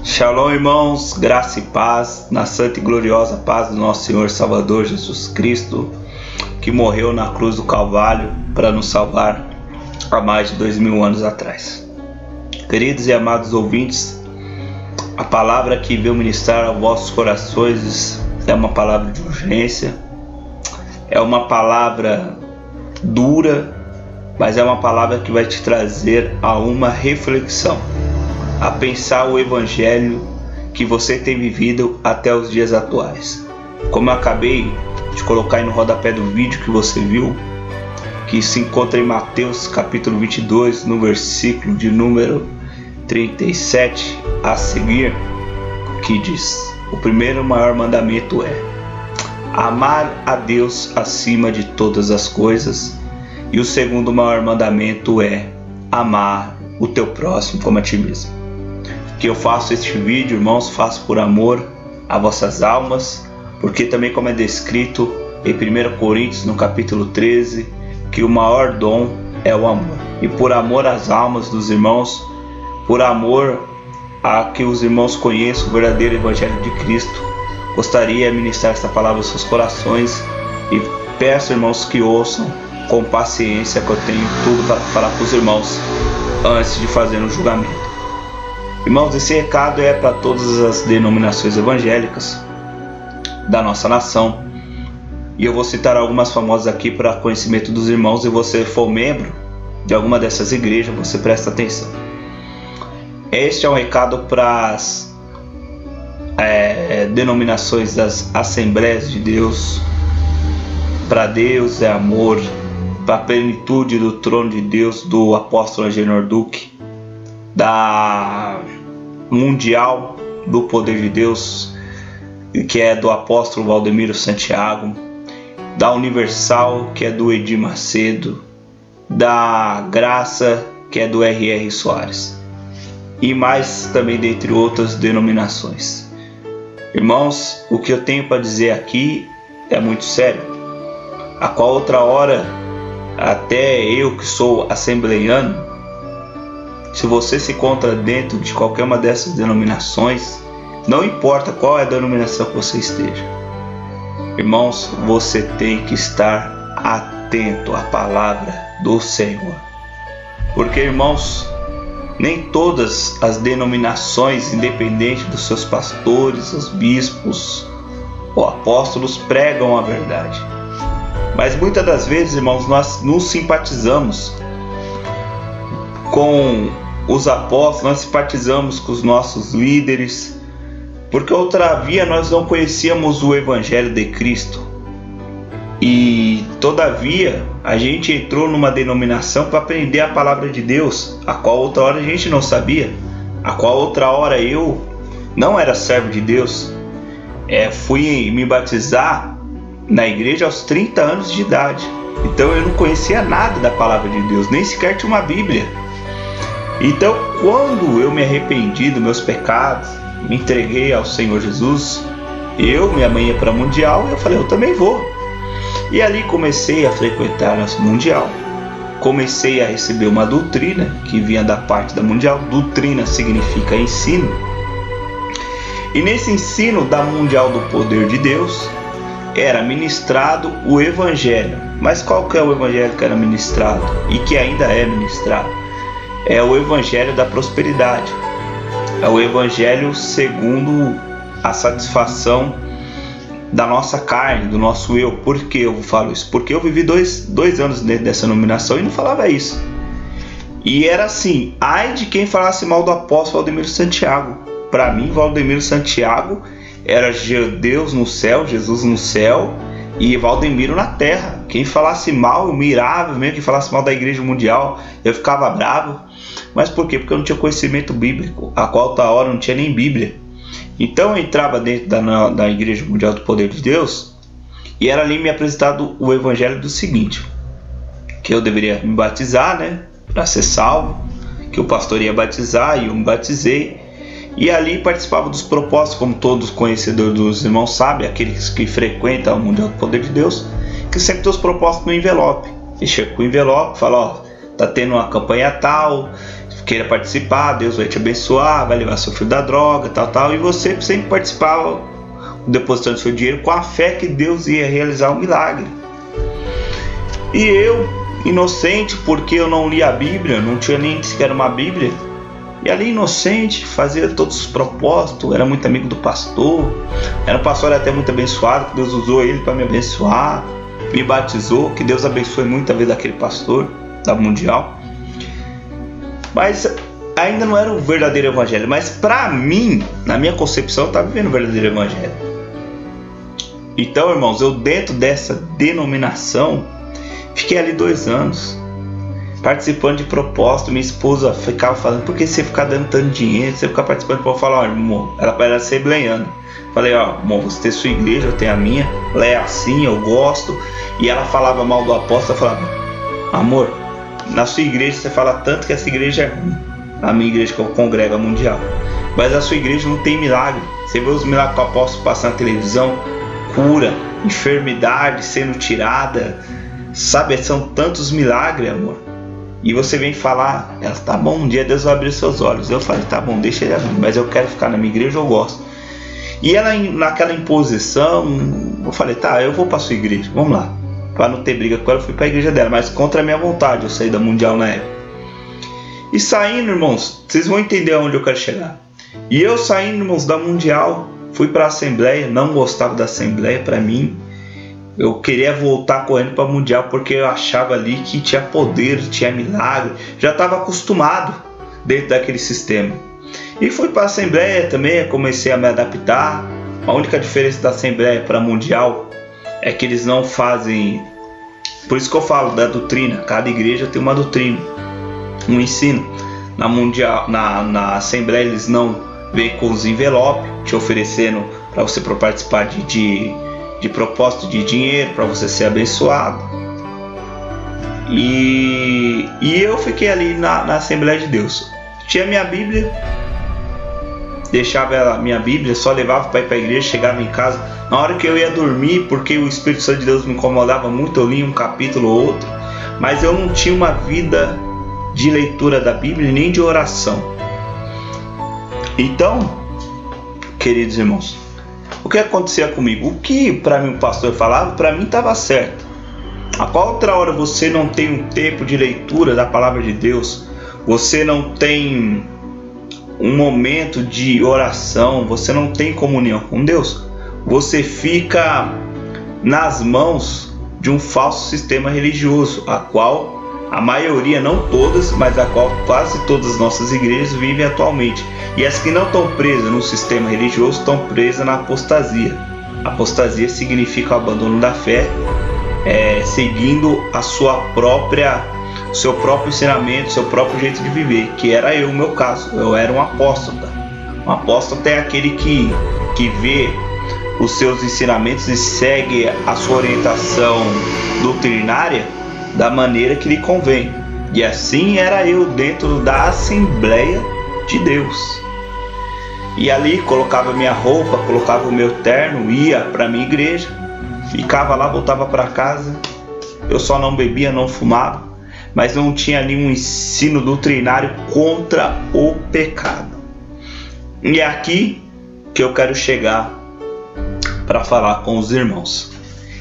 Shalom, irmãos, graça e paz, na santa e gloriosa paz do nosso Senhor Salvador Jesus Cristo, que morreu na cruz do Calvário para nos salvar há mais de 2000 anos atrás. Queridos e amados ouvintes, a palavra que veio ministrar aos vossos corações é uma palavra de urgência, é uma palavra dura, mas é uma palavra que vai te trazer a uma reflexão, a pensar o evangelho que você tem vivido até os dias atuais. Como eu acabei de colocar aí no rodapé do vídeo que você viu, que se encontra em Mateus capítulo 22, no versículo de número 37 a seguir, que diz: o primeiro e maior mandamento é amar a Deus acima de todas as coisas, e o segundo maior mandamento é amar o teu próximo como a ti mesmo. Que eu faço este vídeo, irmãos, faço por amor a vossas almas, porque também, como é descrito em 1 Coríntios, no capítulo 13, que o maior dom é o amor. E por amor às almas dos irmãos, por amor a que os irmãos conheçam o verdadeiro evangelho de Cristo, gostaria de ministrar esta palavra aos seus corações e peço, irmãos, que ouçam com paciência, que eu tenho tudo para falar para os irmãos antes de fazer um julgamento. Irmãos, esse recado é para todas as denominações evangélicas da nossa nação, e eu vou citar algumas famosas aqui para conhecimento dos irmãos. Se você for membro de alguma dessas igrejas, você presta atenção. Este é um recado para as denominações das Assembleias de Deus, para Deus é amor, para a plenitude do trono de Deus, do apóstolo Agenor Duque, da Mundial do Poder de Deus, que é do apóstolo Valdemiro Santiago, da Universal, que é do Edir Macedo, da Graça, que é do R.R. Soares, e mais também dentre outras denominações. Irmãos, o que eu tenho para dizer aqui é muito sério, a qual outra hora, até eu que sou assembleiano, se você se encontra dentro de qualquer uma dessas denominações, não importa qual é a denominação que você esteja, irmãos, você tem que estar atento à palavra do Senhor. Porque, irmãos, nem todas as denominações, independente dos seus pastores, os bispos ou apóstolos, pregam a verdade. Mas muitas das vezes, irmãos, nós nos simpatizamos com os apóstolos, nós simpatizamos com os nossos líderes, porque outra via nós não conhecíamos o Evangelho de Cristo. E todavia a gente entrou numa denominação para aprender a palavra de Deus, a qual outra hora a gente não sabia, a qual outra hora eu não era servo de Deus. Fui me batizar na igreja aos 30 anos de idade, então eu não conhecia nada da palavra de Deus, nem sequer tinha uma Bíblia. Então, quando eu me arrependi dos meus pecados, me entreguei ao Senhor Jesus, minha mãe ia para a Mundial, e eu falei, eu também vou. E ali comecei a frequentar a Mundial, comecei a receber uma doutrina que vinha da parte da Mundial. Doutrina significa ensino, e nesse ensino da Mundial do Poder de Deus era ministrado o Evangelho. Mas qual que é o Evangelho que era ministrado e que ainda é ministrado? É o Evangelho da prosperidade, é o Evangelho segundo a satisfação da nossa carne, do nosso eu. Por que eu falo isso? Porque eu vivi dois anos dentro dessa denominação e não falava isso. E era assim, ai de quem falasse mal do apóstolo Valdemiro Santiago. Para mim, Valdemiro Santiago era Deus no céu, Jesus no céu, e Valdemiro na terra. Quem falasse mal, eu mirava mesmo. Quem falasse mal da Igreja Mundial, eu ficava bravo. Mas por quê? Porque eu não tinha conhecimento bíblico, a qual outra hora não tinha nem Bíblia. Então eu entrava dentro da Igreja Mundial do Poder de Deus, e era ali me apresentado o Evangelho do seguinte: que eu deveria me batizar, né, para ser salvo, que o pastor ia batizar, e eu me batizei. E ali participava dos propósitos, como todos conhecedores dos irmãos sabem, aqueles que frequentam o Mundial do Poder de Deus, que sempre tem os propósitos no envelope. E chega com o envelope, fala, tá tendo uma campanha tal, queira participar, Deus vai te abençoar, vai levar seu filho da droga, tal, e você sempre participava depositando seu dinheiro com a fé que Deus ia realizar um milagre. E eu, inocente, porque eu não li a Bíblia, não tinha nem sequer uma Bíblia, e ali inocente, fazia todos os propósitos, era muito amigo do pastor, era um pastor até muito abençoado, que Deus usou ele para me abençoar, me batizou, que Deus abençoe muito a vida daquele pastor da Mundial. Mas ainda não era o verdadeiro evangelho, mas para mim, na minha concepção, eu estava vivendo o verdadeiro evangelho. Então, irmãos, eu dentro dessa denominação, fiquei ali 2 anos, participando de propósito. Minha esposa ficava falando, por que você fica dando tanto dinheiro? Você fica participando? Eu falava, irmão, ela era assembleiana. Falei, irmão, você tem sua igreja, eu tenho a minha, ela é assim, eu gosto. E ela falava mal do apóstolo, eu falava, amor, na sua igreja você fala tanto que essa igreja é ruim. A minha igreja que eu congrego, a Mundial. Mas a sua igreja não tem milagre. Você vê os milagres que o apóstolo passa na televisão, cura, enfermidade sendo tirada, sabe, são tantos milagres, amor. E você vem falar, tá bom, um dia Deus vai abrir seus olhos. Eu falei, tá bom, deixa ele abrir, mas eu quero ficar na minha igreja, eu gosto. E ela, naquela imposição, eu falei, tá, eu vou pra sua igreja, vamos lá. Para não ter briga com ela, eu fui pra igreja dela, mas contra a minha vontade, eu saí da Mundial na época. E saindo, irmãos, vocês vão entender aonde eu quero chegar. E eu saindo, irmãos, da Mundial, fui para a Assembleia, não gostava da Assembleia. Para mim, eu queria voltar correndo para a Mundial, porque eu achava ali que tinha poder, tinha milagre, já estava acostumado dentro daquele sistema. E fui para a Assembleia também, comecei a me adaptar. A única diferença da Assembleia para a Mundial é que eles não fazem, por isso que eu falo da doutrina, cada igreja tem uma doutrina, um ensino. Na Mundial, na Assembleia, eles não vêm com os envelopes te oferecendo para você participar de propósito de dinheiro, para você ser abençoado. E eu fiquei ali na Assembleia de Deus. Tinha minha Bíblia, deixava a minha Bíblia, só levava para ir para a igreja, chegava em casa. Na hora que eu ia dormir, porque o Espírito Santo de Deus me incomodava muito, eu lia um capítulo ou outro, mas eu não tinha uma vida de leitura da Bíblia, nem de oração. Então, queridos irmãos, o que acontecia comigo? O que para mim o pastor falava, para mim estava certo. A qual outra hora você não tem um tempo de leitura da palavra de Deus, você não tem um momento de oração, você não tem comunhão com Deus, você fica nas mãos de um falso sistema religioso, a qual a maioria, não todas, mas a qual quase todas as nossas igrejas vivem atualmente. E as que não estão presas no sistema religioso estão presas na apostasia. Apostasia significa o abandono da fé, seguindo seu próprio ensinamento, seu próprio jeito de viver, que era eu, no meu caso. Eu era um apóstata. Um apóstata é aquele que vê os seus ensinamentos e segue a sua orientação doutrinária da maneira que lhe convém. E assim era eu dentro da Assembleia de Deus. E ali colocava minha roupa, colocava o meu terno, ia para a minha igreja, ficava lá, voltava para casa. Eu só não bebia, não fumava, mas não tinha ali um ensino doutrinário contra o pecado. E é aqui que eu quero chegar para falar com os irmãos.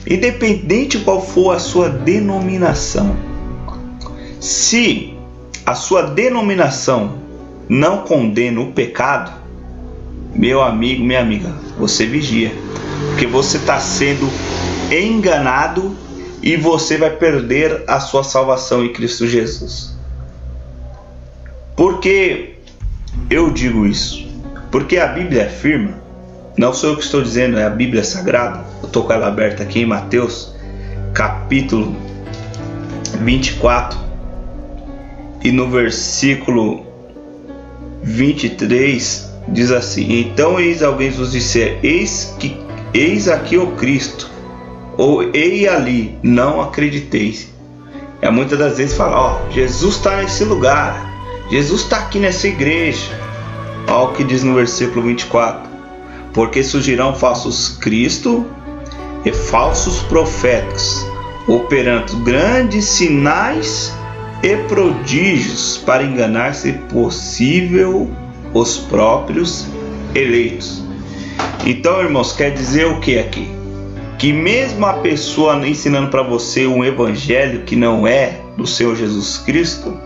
Independente qual for a sua denominação, se a sua denominação não condena o pecado, meu amigo, minha amiga, você vigia, porque você está sendo enganado e você vai perder a sua salvação em Cristo Jesus. Por que eu digo isso? Porque a Bíblia afirma, não sou eu que estou dizendo, é a Bíblia Sagrada. Eu estou com ela aberta aqui em Mateus, capítulo 24, e no versículo 23 diz assim: então eis alguém vos disser, eis aqui o Cristo, ou ei ali, não acrediteis. Muitas das vezes fala, Jesus está nesse lugar, Jesus está aqui nessa igreja. Olha o que diz no versículo 24: porque surgirão falsos Cristo e falsos profetas, operando grandes sinais e prodígios para enganar, se possível, os próprios eleitos. Então, irmãos, quer dizer o que aqui? Que mesmo a pessoa ensinando para você um evangelho que não é do Senhor Jesus Cristo,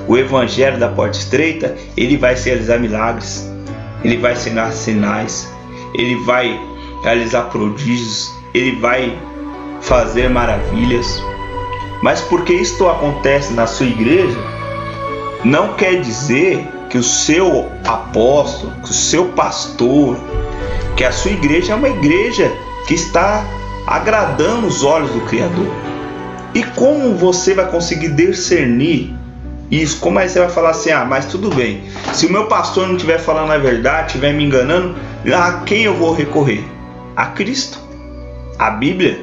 o evangelho da porta estreita, ele vai realizar milagres, ele vai ensinar sinais, ele vai realizar prodígios, ele vai fazer maravilhas. Mas porque isto acontece na sua igreja, não quer dizer que o seu apóstolo, que o seu pastor, que a sua igreja é uma igreja que está agradando os olhos do Criador. E como você vai conseguir discernir isso? Como aí você vai falar assim, mas tudo bem, se o meu pastor não estiver falando a verdade, estiver me enganando, a quem eu vou recorrer? A Cristo, a Bíblia,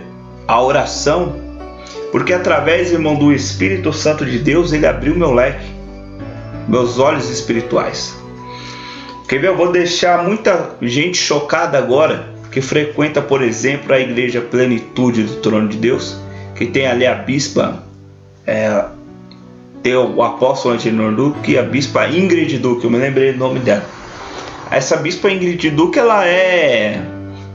a oração. Porque através, irmão, do Espírito Santo de Deus, ele abriu meu leque, meus olhos espirituais. Quer ver? Eu vou deixar muita gente chocada agora, que frequenta, por exemplo, a igreja Plenitude do Trono de Deus, que tem ali a bispa, tem o apóstolo Angelino Duque e a bispa Ingrid Duque, eu me lembrei do nome dela. Essa bispa Ingrid Duque,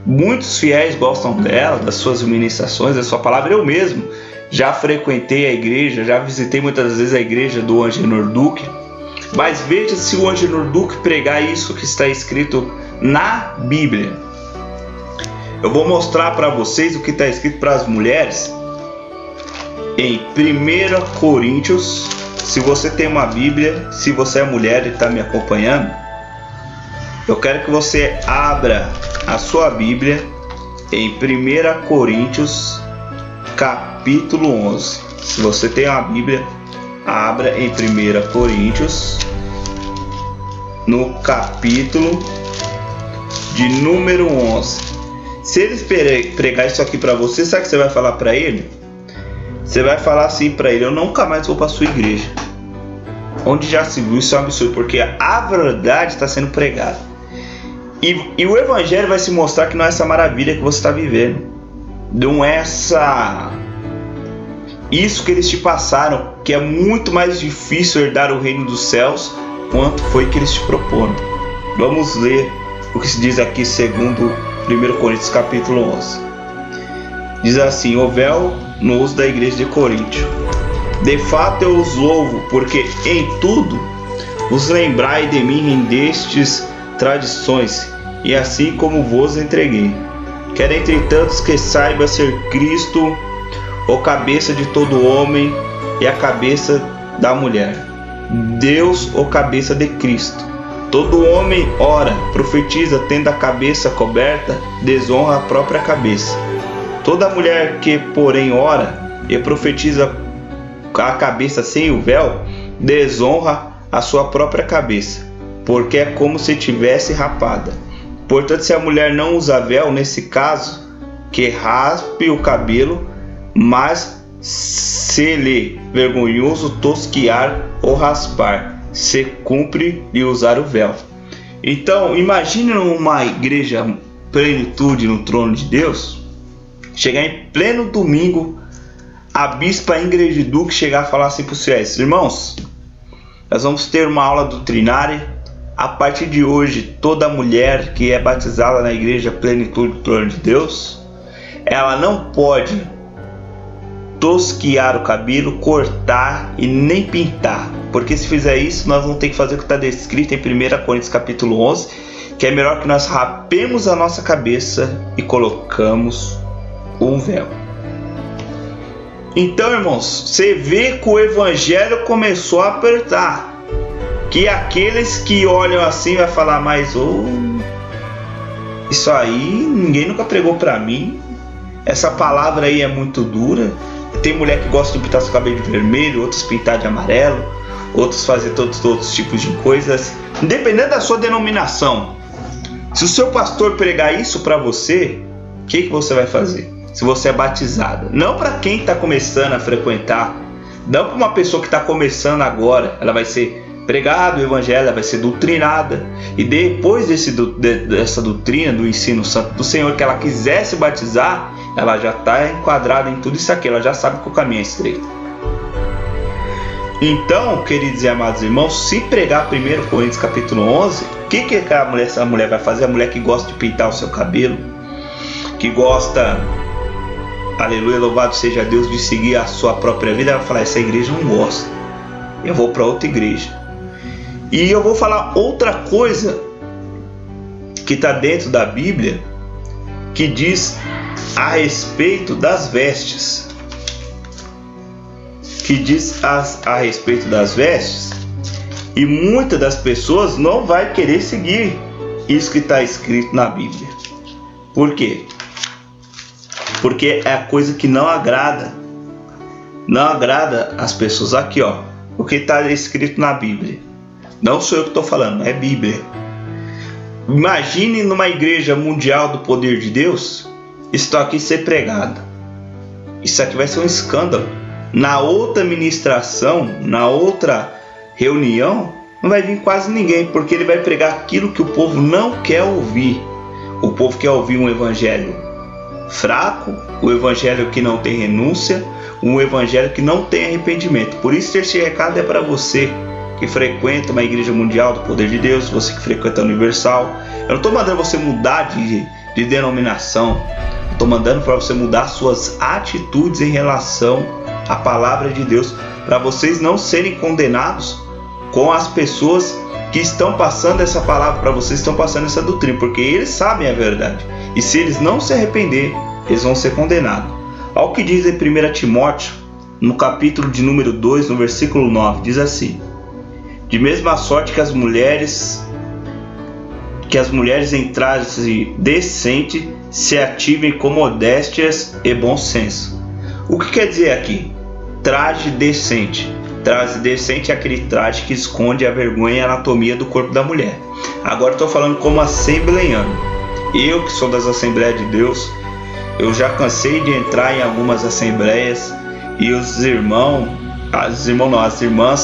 muitos fiéis gostam dela, das suas ministrações, da sua palavra. Eu mesmo já frequentei a igreja, já visitei muitas vezes a igreja do Angelino Duque. Mas veja se o Angelino Duque pregar isso que está escrito na Bíblia. Eu vou mostrar para vocês o que está escrito para as mulheres em 1 Coríntios. Se você tem uma Bíblia, se você é mulher e está me acompanhando, eu quero que você abra a sua Bíblia em 1 Coríntios capítulo 11. Se você tem uma Bíblia, abra em 1 Coríntios no capítulo de número 11. Se eles pregar isso aqui para você, sabe o que você vai falar para ele? Você vai falar assim para ele: eu nunca mais vou para sua igreja. Onde já se viu, isso é um absurdo, porque a verdade está sendo pregada. E o evangelho vai se mostrar que não é essa maravilha que você está vivendo. Não é isso que eles te passaram, que é muito mais difícil herdar o reino dos céus, quanto foi que eles te proporam. Vamos ler o que se diz aqui segundo 1 Coríntios capítulo 11. Diz assim: o véu no uso da igreja de Coríntio. De fato eu os louvo, porque em tudo vos lembrai de mim, rendestes tradições, e assim como vos entreguei. Quero entretanto que saiba ser Cristo o cabeça de todo homem e a cabeça da mulher, Deus o cabeça de Cristo. Todo homem ora, profetiza, tendo a cabeça coberta, desonra a própria cabeça. Toda mulher que, porém, ora e profetiza a cabeça sem o véu, desonra a sua própria cabeça, porque é como se tivesse rapada. Portanto, se a mulher não usa véu, nesse caso, que raspe o cabelo, mas se lhe vergonhoso tosquiar ou raspar, se cumpre lhe usar o véu. Então, imagine uma igreja Plenitude no Trono de Deus, chegar em pleno domingo, a bispa Ingrid Duque chegar a falar assim para os fiéis: irmãos, nós vamos ter uma aula doutrinária. A partir de hoje, toda mulher que é batizada na igreja Plenitude do Trono de Deus, ela não pode tosquiar o cabelo, cortar e nem pintar, porque se fizer isso, nós vamos ter que fazer o que está descrito em 1 Coríntios capítulo 11, que é melhor que nós rapemos a nossa cabeça e colocamos um véu. Então, irmãos, você vê que o evangelho começou a apertar, que aqueles que olham assim vai falar: mas isso aí ninguém nunca pregou para mim, essa palavra aí é muito dura. Tem mulher que gosta de pintar seu cabelo de vermelho, outros pintar de amarelo, outros fazer todos os outros tipos de coisas, independente da sua denominação. Se o seu pastor pregar isso para você, o que você vai fazer? Se você é batizada, não para quem está começando a frequentar, não para uma pessoa que está começando agora, ela vai ser pregado o evangelho, ela vai ser doutrinada, e depois dessa doutrina, do ensino santo do Senhor, que ela quiser se batizar, ela já está enquadrada em tudo isso aqui, ela já sabe que o caminho é estreito. Então, queridos e amados irmãos, se pregar 1 Coríntios capítulo 11, o que essa mulher vai fazer? A mulher que gosta de pintar o seu cabelo, que gosta, aleluia, louvado seja Deus, de seguir a sua própria vida, ela vai falar: essa igreja não gosta, eu vou para outra igreja. E eu vou falar outra coisa que está dentro da Bíblia, que diz a respeito das vestes. E muitas das pessoas não vai querer seguir isso que está escrito na Bíblia. Por quê? Porque é a coisa que não agrada as pessoas. Aqui, ó, o que está escrito na Bíblia. Não sou eu que estou falando, é Bíblia. Imagine numa igreja mundial do poder de Deus, isso aqui ser pregado. Isso aqui vai ser um escândalo. Na outra ministração, na outra reunião, não vai vir quase ninguém, porque ele vai pregar aquilo que o povo não quer ouvir. O povo quer ouvir um evangelho fraco, um evangelho que não tem renúncia, um evangelho que não tem arrependimento. Por isso esse recado é para você que frequenta uma igreja mundial do poder de Deus, você que frequenta a Universal. Eu não estou mandando você mudar de denominação, eu estou mandando para você mudar suas atitudes em relação a palavra de Deus, para vocês não serem condenados com as pessoas que estão passando essa palavra para vocês, estão passando essa doutrina, porque eles sabem a verdade, e se eles não se arrepender, eles vão ser condenados. Olha o que diz em 1 Timóteo, no capítulo de número 2, no versículo 9, diz assim: de mesma sorte que as mulheres em traje decente se ativem com modéstias e bom senso. O que quer dizer aqui? Traje decente. Traje decente é aquele traje que esconde a vergonha e a anatomia do corpo da mulher. Agora estou falando como assembleiano. Eu que sou das Assembleias de Deus, eu já cansei de entrar em algumas assembleias e as irmãs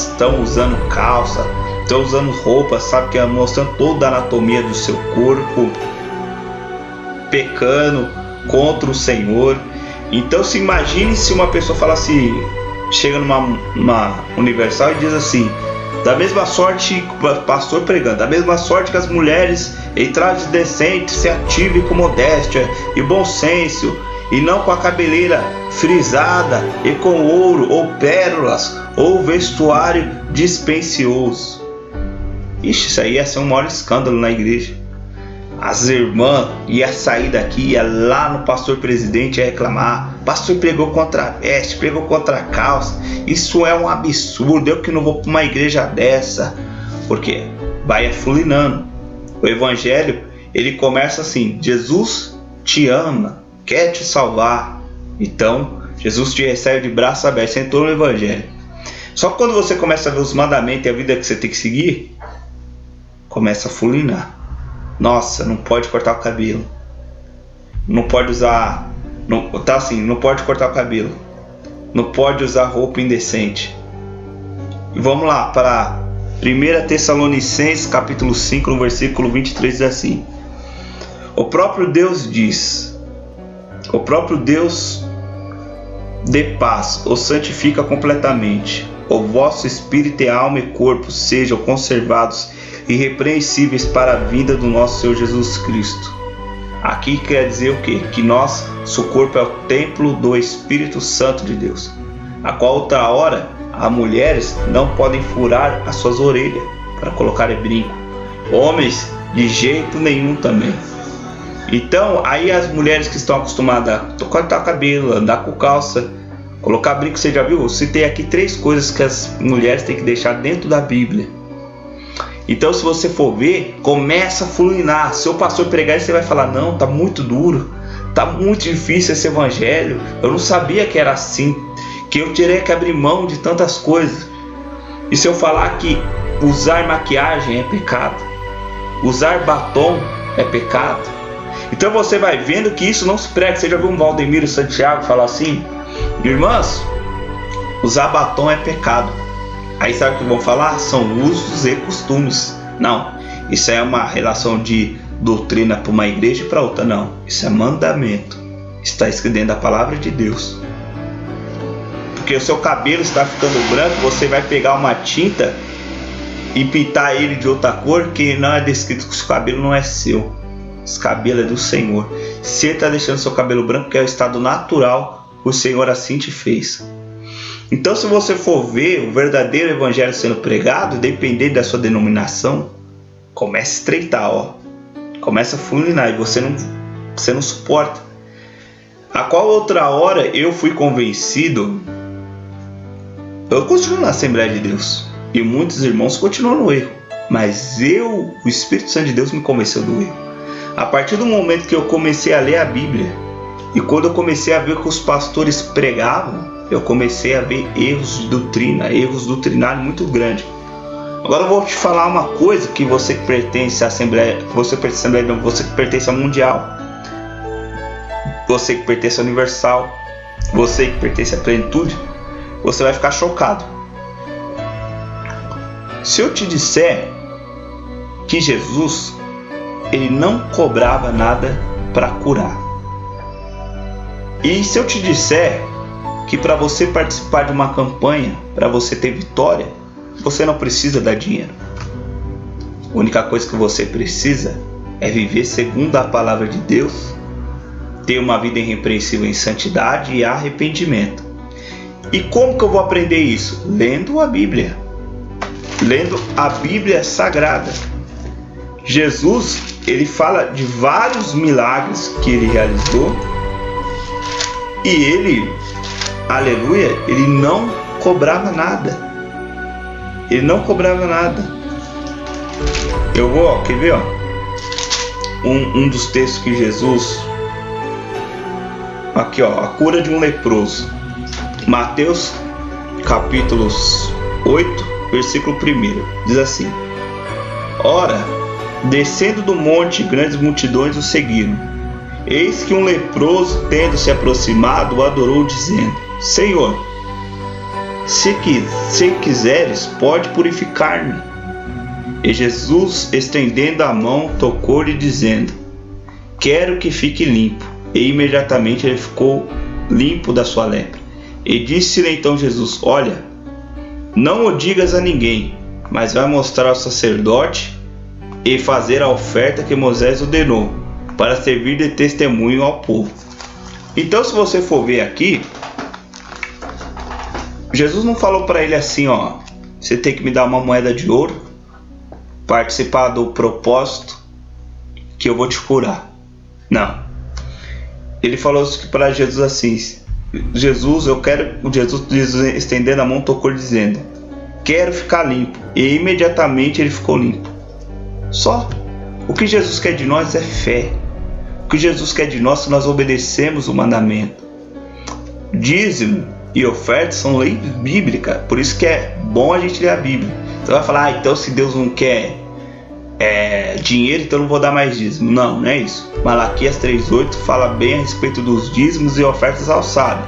estão usando calça, estão usando roupa, sabe, que é mostrando toda a anatomia do seu corpo, pecando contra o Senhor. Então se imagine se uma pessoa fala assim, chega numa Universal e diz assim: da mesma sorte, pastor pregando, da mesma sorte que as mulheres em trajes decentes se ativem com modéstia e bom senso, e não com a cabeleira frisada e com ouro ou pérolas ou vestuário dispendioso. Ixi, isso aí ia ser um maior escândalo na igreja. As irmãs iam sair daqui, ia lá no pastor presidente, ia reclamar: pastor pregou contra a veste, pregou contra a calça, isso é um absurdo, eu que não vou para uma igreja dessa. Porque vai afulinando. O evangelho, ele começa assim: Jesus te ama, quer te salvar. Então Jesus te recebe de braço aberto. Você entrou no evangelho. Só que quando você começa a ver os mandamentos e a vida que você tem que seguir, começa a fulinar. Nossa, não pode cortar o cabelo, não pode usar, não pode cortar o cabelo, não pode usar roupa indecente. E vamos lá para 1 Tessalonicenses capítulo 5, no versículo 23, diz assim: o próprio Deus diz, o próprio Deus de paz os santifica completamente, o vosso espírito e alma e corpo sejam conservados irrepreensíveis para a vinda do nosso Senhor Jesus Cristo. Aqui quer dizer o quê? Que nosso corpo é o templo do Espírito Santo de Deus, a qual outra hora as mulheres não podem furar as suas orelhas para colocar brinco, homens de jeito nenhum também. Então aí as mulheres que estão acostumadas a cortar o cabelo, andar com calça, colocar brinco, você já viu? Eu citei aqui 3 coisas que as mulheres têm que deixar dentro da Bíblia. Então se você for ver, começa a fluinar. Se o pastor pregar, você vai falar: não, tá muito duro, tá muito difícil esse evangelho, eu não sabia que era assim, que eu teria que abrir mão de tantas coisas. E se eu falar que usar maquiagem é pecado, usar batom é pecado, então você vai vendo que isso não se prega. Você já viu um Valdemiro Santiago falar assim: irmãs, usar batom é pecado. Aí sabe o que vão falar? São usos e costumes. Não, isso é uma relação de doutrina para uma igreja e para outra. Não, isso é mandamento, está escrito dentro da palavra de Deus. porque o seu cabelo está ficando branco, você vai pegar uma tinta e pintar ele de outra cor, que não é descrito que o seu cabelo não é seu. Esse cabelo é do Senhor. Se ele está deixando seu cabelo branco, que é o estado natural, o Senhor assim te fez. Então, se você for ver o verdadeiro evangelho sendo pregado, dependendo da sua denominação, começa a estreitar, ó. Começa a funilar e você não suporta. A qual outra hora eu fui convencido, eu continuo na Assembleia de Deus e muitos irmãos continuam no erro, mas o Espírito Santo de Deus me convenceu do erro. A partir do momento que eu comecei a ler a Bíblia e quando eu comecei a ver o que os pastores pregavam, eu comecei a ver erros de doutrina, erros doutrinários muito grandes. Agora eu vou te falar uma coisa, que você que pertence à Assembleia, você que pertence à Mundial, você que pertence à Universal, você que pertence à Plenitude, você vai ficar chocado. Se eu te disser que Jesus, ele não cobrava nada para curar, e se eu te disser que para você participar de uma campanha, para você ter vitória, você não precisa dar dinheiro. A única coisa que você precisa é viver segundo a palavra de Deus, ter uma vida irrepreensível em santidade e arrependimento. E como que eu vou aprender isso? Lendo a Bíblia. Lendo a Bíblia Sagrada. Jesus, ele fala de vários milagres que ele realizou e ele, aleluia, ele não cobrava nada. Ele não cobrava nada. Eu vou, quer ver? Um dos textos que Jesus... Aqui, a cura de um leproso. Mateus, capítulos 8, versículo 1. Diz assim: Ora, descendo do monte, grandes multidões o seguiram. Eis que um leproso, tendo se aproximado, o adorou, dizendo: Senhor, se quiseres, pode purificar-me. E Jesus, estendendo a mão, tocou-lhe, dizendo: Quero que fique limpo. E imediatamente ele ficou limpo da sua lepra. E disse-lhe então Jesus: Olha, não o digas a ninguém, mas vai mostrar ao sacerdote e fazer a oferta que Moisés ordenou, para servir de testemunho ao povo. Então, se você for ver aqui, Jesus não falou para ele assim, você tem que me dar uma moeda de ouro, participar do propósito que eu vou te curar. Não. Ele falou para Jesus assim: Jesus, estendendo a mão, tocou dizendo: Quero ficar limpo. E imediatamente ele ficou limpo. Só. O que Jesus quer de nós é fé. O que Jesus quer de nós é que nós obedecemos o mandamento. Dízimo e oferta são leis bíblicas. Por isso que é bom a gente ler a Bíblia. Você vai falar: então se Deus não quer dinheiro, então eu não vou dar mais dízimo. Não é isso. Malaquias 3:8 fala bem a respeito dos dízimos e ofertas alçadas.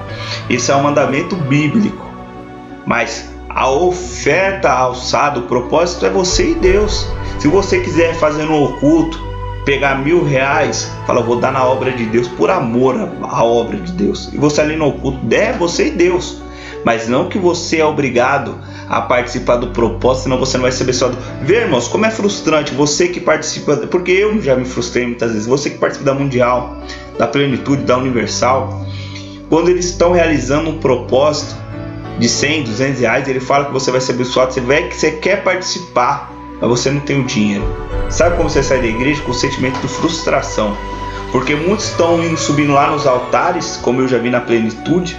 Esse é um mandamento bíblico. Mas a oferta alçada, o propósito é você e Deus. Se você quiser fazer no oculto, pegar R$1.000, fala: vou dar na obra de Deus, por amor à obra de Deus. E você ali no oculto, você e Deus. Mas não que você é obrigado a participar do propósito, senão você não vai ser abençoado. Vê, irmãos, como é frustrante você que participa, porque eu já me frustrei muitas vezes, você que participa da Mundial, da Plenitude, da Universal, quando eles estão realizando um propósito de R$100, R$200, ele fala que você vai ser abençoado, você quer participar, mas você não tem o dinheiro. Sabe como você sai da igreja? Com o sentimento de frustração, porque muitos estão subindo lá nos altares, como eu já vi na Plenitude.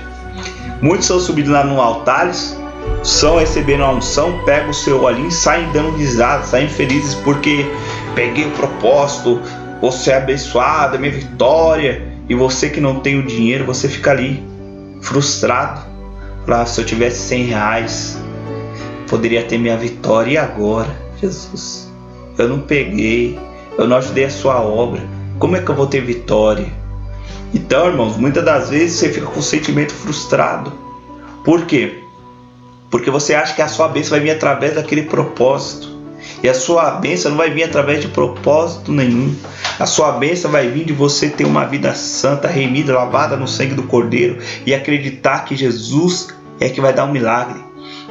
Muitos estão subindo lá nos altares, estão recebendo a unção, pegam o seu olhinho e saem dando risada, saem felizes porque peguei o propósito, você é abençoado, é minha vitória. E você que não tem o dinheiro, você fica ali frustrado. Lá, se eu tivesse R$100, poderia ter minha vitória. E agora, Jesus? Eu não peguei, eu não ajudei a sua obra. Como é que eu vou ter vitória? Então, irmãos, muitas das vezes você fica com um sentimento frustrado. Por quê? Porque você acha que a sua bênção vai vir através daquele propósito. E a sua bênção não vai vir através de propósito nenhum. A sua bênção vai vir de você ter uma vida santa, remida, lavada no sangue do Cordeiro, e acreditar que Jesus é que vai dar um milagre.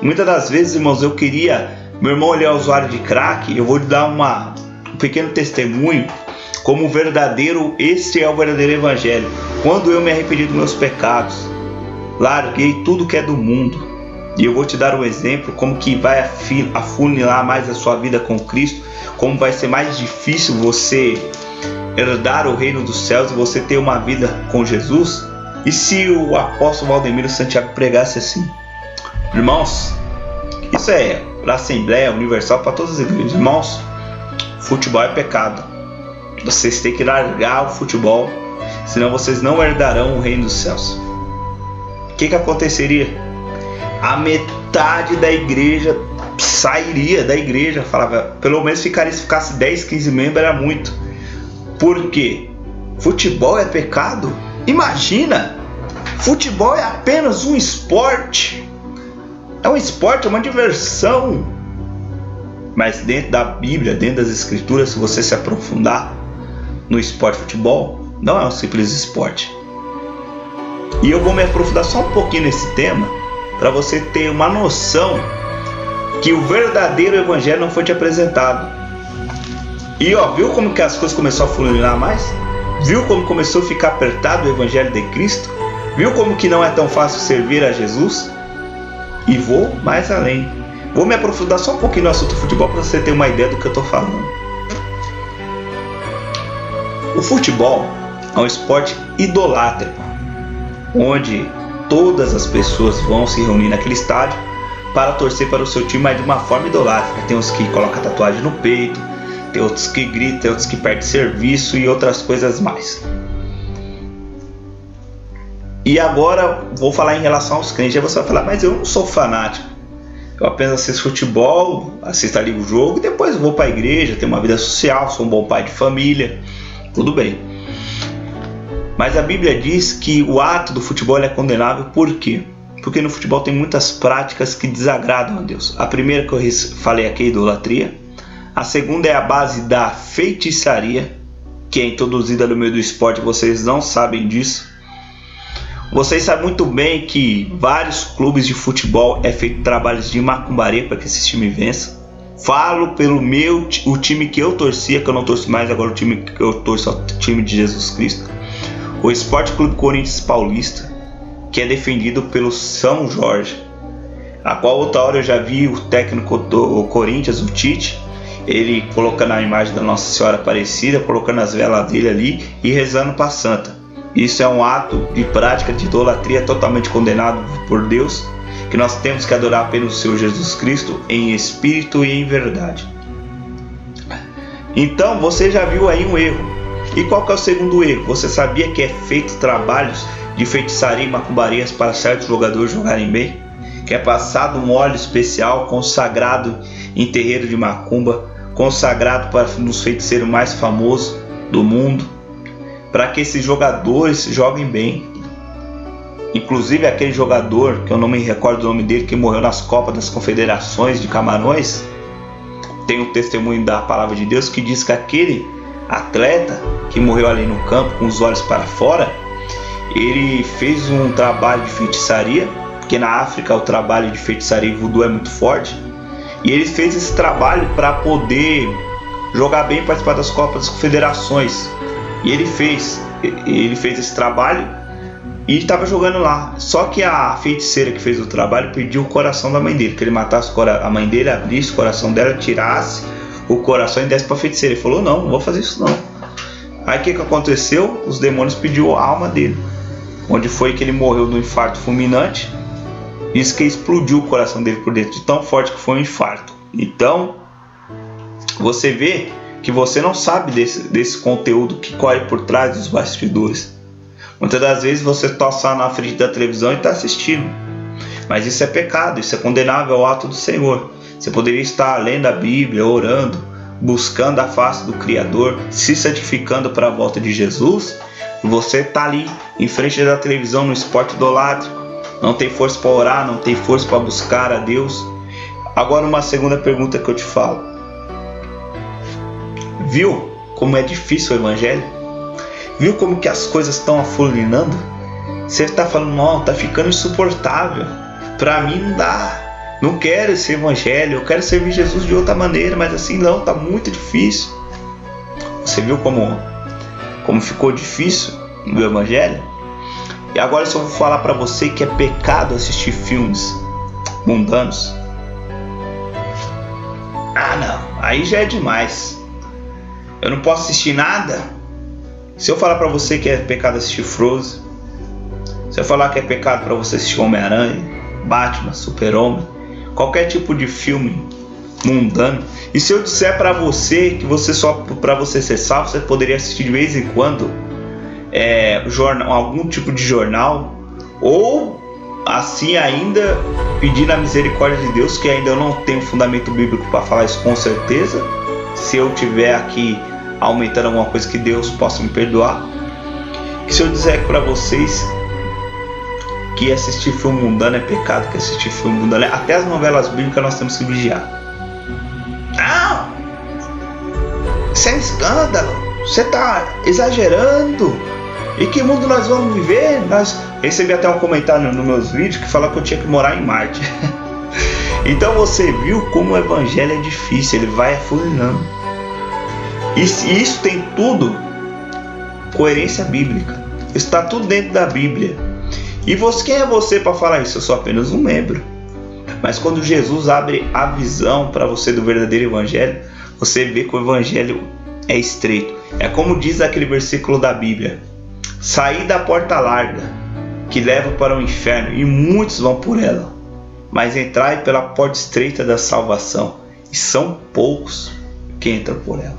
Muitas das vezes, irmãos, meu irmão ele é usuário de crack, eu vou lhe dar um pequeno testemunho, como esse é o verdadeiro evangelho. Quando eu me arrependi dos meus pecados, larguei tudo que é do mundo, e eu vou te dar um exemplo, como que vai afunilar mais a sua vida com Cristo, como vai ser mais difícil você herdar o reino dos céus e você ter uma vida com Jesus. E se o apóstolo Valdemiro Santiago pregasse assim: irmãos, isso é para a Assembleia Universal, para todas as igrejas, irmãos, futebol é pecado, vocês têm que largar o futebol, senão vocês não herdarão o reino dos céus. O que aconteceria? A metade da igreja sairia da igreja, falava, pelo menos se ficasse 10, 15 membros era muito. Por quê? Futebol é pecado? Imagina! Futebol é apenas um esporte. É um esporte, é uma diversão. Mas dentro da Bíblia, dentro das Escrituras, se você se aprofundar no esporte futebol, não é um simples esporte. E eu vou me aprofundar só um pouquinho nesse tema, para você ter uma noção que o verdadeiro evangelho não foi te apresentado. E viu como que as coisas começaram a funilar mais? Viu como começou a ficar apertado o evangelho de Cristo? Viu como que não é tão fácil servir a Jesus? E vou mais além. Vou me aprofundar só um pouquinho no assunto futebol para você ter uma ideia do que eu estou falando. O futebol é um esporte idolátrico, onde todas as pessoas vão se reunir naquele estádio para torcer para o seu time, mas de uma forma idolátrica. Tem uns que colocam tatuagem no peito, tem outros que gritam, tem outros que perdem serviço e outras coisas mais. E agora vou falar em relação aos crentes. Aí você vai falar, mas eu não sou fanático, eu apenas assisto futebol, assisto ali o jogo e depois vou para a igreja, tenho uma vida social, sou um bom pai de família, tudo bem. Mas a Bíblia diz que o ato do futebol é condenável. Por quê? Porque no futebol tem muitas práticas que desagradam a Deus. A primeira que eu falei aqui é a idolatria. A segunda é a base da feitiçaria, que é introduzida no meio do esporte. Vocês não sabem disso. Vocês sabem muito bem que vários clubes de futebol é feito trabalhos de macumbaria para que esse time vença. Falo pelo o time que eu torcia, que eu não torço mais agora, o time que eu torço é o time de Jesus Cristo. O Esporte Clube Corinthians Paulista, que é defendido pelo São Jorge, a qual outra hora eu já vi o técnico do Corinthians, o Tite, ele colocando a imagem da Nossa Senhora Aparecida, colocando as velas dele ali e rezando para a Santa. Isso é um ato de prática de idolatria totalmente condenado por Deus, que nós temos que adorar apenas o Senhor Jesus Cristo em espírito e em verdade. Então você já viu aí um erro. E qual que é o segundo erro? Você sabia que é feito trabalhos de feitiçaria e macumbarias para certos jogadores jogarem bem? Que é passado um óleo especial consagrado em terreiro de macumba, consagrado para um dos feiticeiros mais famosos do mundo, para que esses jogadores joguem bem. Inclusive aquele jogador, que eu não me recordo o nome dele, que morreu nas Copas das Confederações de Camarões, tem um testemunho da palavra de Deus que diz que aquele atleta que morreu ali no campo com os olhos para fora, ele fez um trabalho de feitiçaria, porque na África o trabalho de feitiçaria e voodoo é muito forte, e ele fez esse trabalho para poder jogar bem e participar das Copas das Confederações. E ele fez esse trabalho e estava jogando lá. Só que a feiticeira que fez o trabalho pediu o coração da mãe dele, que ele matasse a mãe dele, abrisse o coração dela, tirasse o coração e desse para a feiticeira. Ele falou, não vou fazer isso não. Aí o que aconteceu? Os demônios pediu a alma dele, onde foi que ele morreu de um infarto fulminante. Isso que explodiu o coração dele por dentro, de tão forte que foi um infarto. Então você vê que você não sabe desse conteúdo que corre por trás dos bastidores. Muitas das vezes você está na frente da televisão e está assistindo, mas isso é pecado, isso é condenável ao ato do Senhor. Você poderia estar lendo a Bíblia, orando, buscando a face do Criador, se santificando para a volta de Jesus, e você está ali em frente da televisão no esporte idolátrico, não tem força para orar, não tem força para buscar a Deus. Agora uma segunda pergunta que eu te falo: viu como é difícil o evangelho? Viu como que as coisas estão afulinando? Você está falando, não, está ficando insuportável. Pra mim não dá. Não quero esse evangelho, eu quero servir Jesus de outra maneira, mas assim não, tá muito difícil. Você viu como ficou difícil o evangelho? E agora eu só vou falar pra você que é pecado assistir filmes mundanos. Ah não, aí já é demais. Eu não posso assistir nada. Se eu falar pra você que é pecado assistir Frozen, se eu falar que é pecado pra você assistir Homem-Aranha, Batman, Super-Homem, qualquer tipo de filme mundano, e se eu disser pra você que você só pra você ser salvo, você poderia assistir de vez em quando algum tipo de jornal, ou assim ainda pedir a misericórdia de Deus, que ainda eu não tenho fundamento bíblico para falar isso com certeza. Se eu tiver aqui aumentando alguma coisa, que Deus possa me perdoar. Que se eu disser para vocês que assistir filme mundano é pecado, que assistir filme mundano até as novelas bíblicas nós temos que vigiar. Não! Isso é um escândalo! Você está exagerando! E que mundo nós vamos viver? Recebi até um comentário nos meus vídeos que fala que eu tinha que morar em Marte. Então você viu como o evangelho é difícil, ele vai afunilando. E isso tem tudo coerência bíblica. Está tudo dentro da Bíblia. E quem é você para falar isso? Eu sou apenas um membro. Mas quando Jesus abre a visão para você do verdadeiro evangelho, você vê que o evangelho é estreito. É como diz aquele versículo da Bíblia: saí da porta larga, que leva para o inferno, e muitos vão por ela. Mas entrai pela porta estreita da salvação, e são poucos que entram por ela.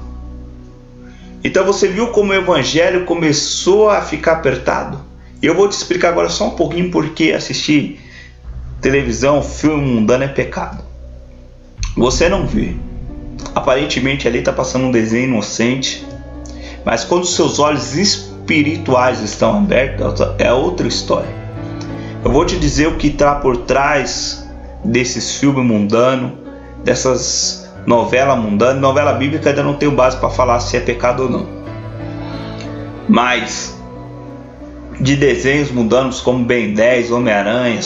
Então você viu como o evangelho começou a ficar apertado? E eu vou te explicar agora só um pouquinho porque assistir televisão, filme mundano é pecado. Você não vê. Aparentemente ali está passando um desenho inocente, mas quando seus olhos espirituais estão abertos, é outra história. Eu vou te dizer o que está por trás desses filmes mundanos, dessas novelas mundanas. Novela bíblica ainda não tenho base para falar se é pecado ou não. Mas de desenhos mundanos como Ben 10, Homem-Aranha,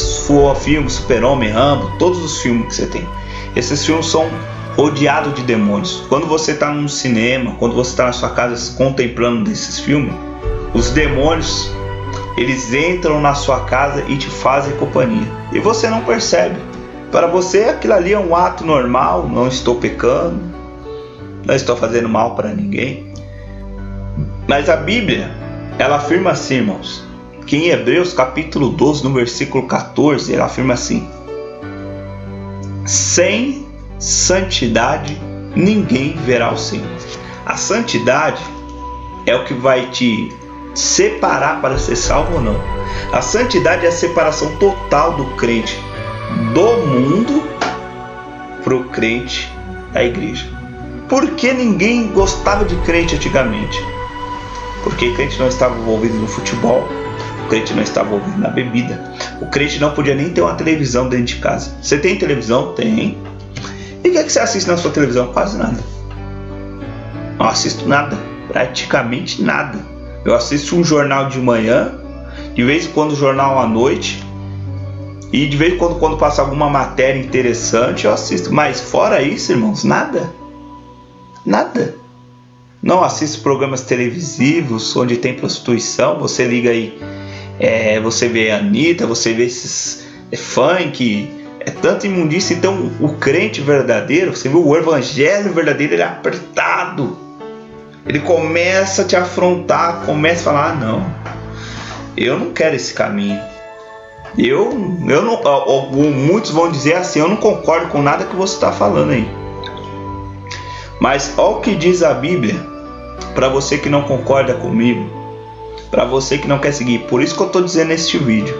filme Super-Homem, Rambo, todos os filmes que você tem. Esses filmes são rodeados de demônios. Quando você está num cinema, quando você está na sua casa contemplando esses filmes, os demônios, eles entram na sua casa e te fazem companhia. E você não percebe. Para você aquilo ali é um ato normal, não estou pecando, não estou fazendo mal para ninguém. Mas a Bíblia, ela afirma assim, irmãos, que em Hebreus capítulo 12, no versículo 14, ela afirma assim: sem santidade ninguém verá o Senhor. A santidade é o que vai te separar para ser salvo ou não. A santidade é a separação total do crente do mundo para o crente da igreja. Por que ninguém gostava de crente antigamente? Porque o crente não estava envolvido no futebol, o crente não estava envolvido na bebida, o crente não podia nem ter uma televisão dentro de casa. Você tem televisão? Tem. E o que você assiste na sua televisão? Quase nada. Não assisto nada, praticamente nada. Eu assisto um jornal de manhã, de vez em quando um jornal à noite, e de vez em quando passa alguma matéria interessante eu assisto. Mas fora isso, irmãos, nada. Nada. Não assisto programas televisivos onde tem prostituição. Você liga aí, você vê a Anitta, você vê esses funk, é tanta imundícia. Então o crente verdadeiro, você viu, o evangelho verdadeiro, ele é apertado. Ele começa a te afrontar, começa a falar: ah, não, eu não quero esse caminho. Eu não, muitos vão dizer assim: eu não concordo com nada que você está falando aí. Mas olha o que diz a Bíblia, para você que não concorda comigo, para você que não quer seguir. Por isso que eu estou dizendo neste vídeo,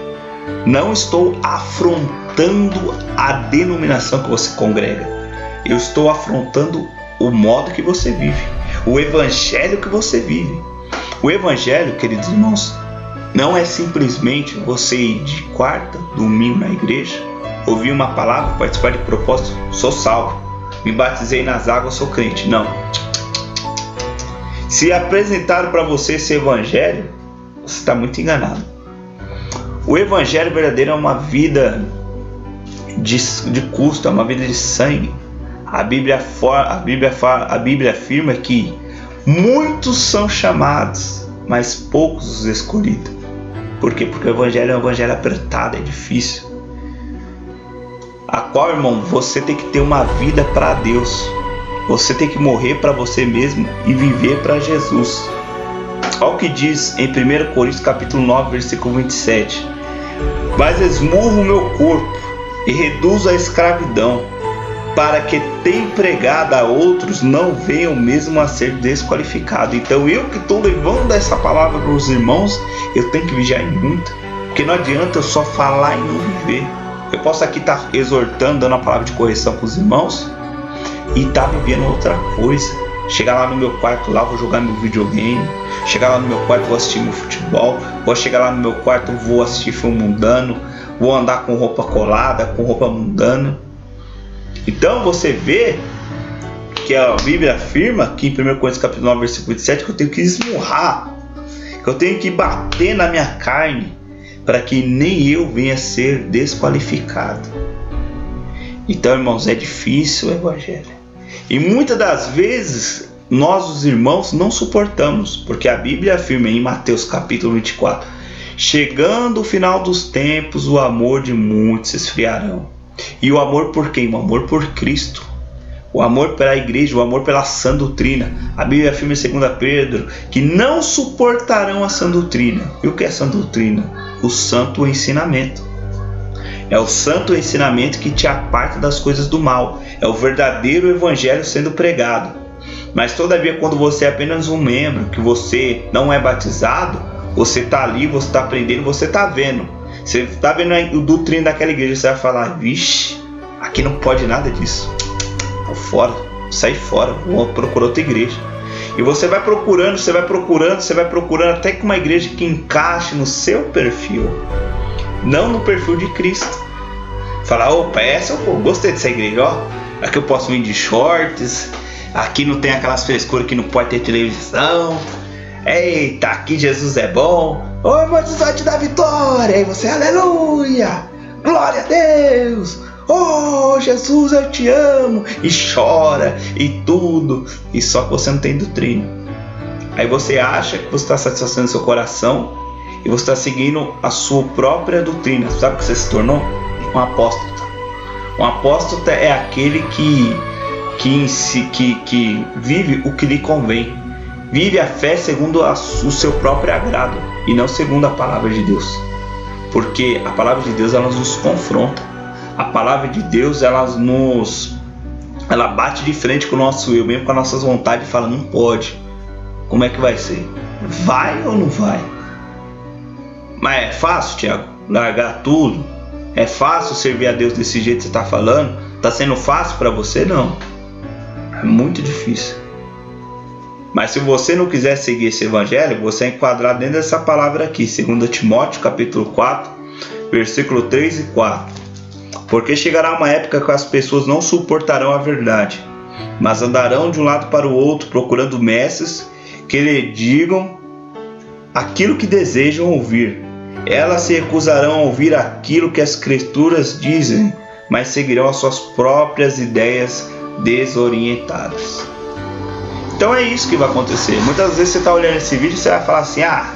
não estou afrontando a denominação que você congrega, eu estou afrontando o modo que você vive, o evangelho que você vive. O evangelho, queridos irmãos, não é simplesmente você ir de quarta, domingo na igreja, ouvir uma palavra, participar de propósito, sou salvo, me batizei nas águas, sou crente. Não. Se apresentaram para você esse evangelho, você está muito enganado. O evangelho verdadeiro é uma vida de custo, é uma vida de sangue. A Bíblia afirma que muitos são chamados, mas poucos os escolhidos. Por quê? Porque o evangelho é um evangelho apertado, é difícil. A qual, irmão, você tem que ter uma vida para Deus. Você tem que morrer para você mesmo e viver para Jesus. Olha o que diz em 1 Coríntios capítulo 9, versículo 27. Mas esmurro o meu corpo e reduzo a escravidão, para que, tendo pregado a outros, não venham mesmo a ser desqualificados. Então eu que estou levando essa palavra para os irmãos, eu tenho que vigiar muito, porque não adianta eu só falar e não viver. Eu posso aqui estar exortando, dando a palavra de correção para os irmãos e estar vivendo outra coisa. Chegar lá no meu quarto, lá vou jogar meu videogame. Chegar lá no meu quarto, vou assistir meu futebol. Vou chegar lá no meu quarto, vou assistir filme mundano. Vou andar com roupa colada, com roupa mundana. Então você vê que a Bíblia afirma que em 1 Coríntios capítulo 9, versículo 27, que eu tenho que esmurrar, que eu tenho que bater na minha carne, para que nem eu venha a ser desqualificado. Então, irmãos, é difícil o evangelho. E muitas das vezes nós, os irmãos, não suportamos, porque a Bíblia afirma em Mateus capítulo 24: chegando o final dos tempos, o amor de muitos se esfriarão. E o amor por quem? O amor por Cristo. O amor pela igreja, o amor pela sã doutrina. A Bíblia afirma em 2 Pedro que não suportarão a sã doutrina. E o que é sã doutrina? O santo ensinamento. É o santo ensinamento que te aparta das coisas do mal. É o verdadeiro evangelho sendo pregado. Mas todavia, quando você é apenas um membro, que você não é batizado, você está ali, você está aprendendo, você está vendo. Você está vendo a doutrina daquela igreja, você vai falar: vixe, aqui não pode nada disso. Vou fora, sai fora, vou procurar outra igreja. E você vai procurando, até que uma igreja que encaixe no seu perfil, não no perfil de Cristo. Falar: opa, essa eu gostei dessa igreja, ó. Aqui eu posso vir de shorts, aqui não tem aquelas frescuras que não pode ter televisão. Eita, aqui Jesus é bom. Oi, mas vai te dar vitória. E você, aleluia, glória a Deus. Oh, Jesus, eu te amo. E chora e tudo. E só que você não tem doutrina. Aí você acha que você está satisfazendo seu coração e você está seguindo a sua própria doutrina. Sabe o que você se tornou? Um apóstata. Um apóstata é aquele que vive o que lhe convém. Vive a fé segundo o seu próprio agrado e não segundo a palavra de Deus. Porque a palavra de Deus, ela nos confronta. A palavra de Deus, ela bate de frente com o nosso eu, mesmo com as nossas vontades, e fala: não pode. Como é que vai ser? Vai ou não vai? Mas é fácil, Tiago, largar tudo? É fácil servir a Deus desse jeito que você está falando? Está sendo fácil para você? Não. É muito difícil. Mas se você não quiser seguir esse evangelho, você é enquadrado dentro dessa palavra aqui, 2 Timóteo capítulo 4, versículo 3 e 4. Porque chegará uma época que as pessoas não suportarão a verdade, mas andarão de um lado para o outro, procurando mestres que lhe digam aquilo que desejam ouvir. Elas se recusarão a ouvir aquilo que as escrituras dizem, mas seguirão as suas próprias ideias desorientadas. Então é isso que vai acontecer. Muitas vezes você está olhando esse vídeo e você vai falar assim: ah,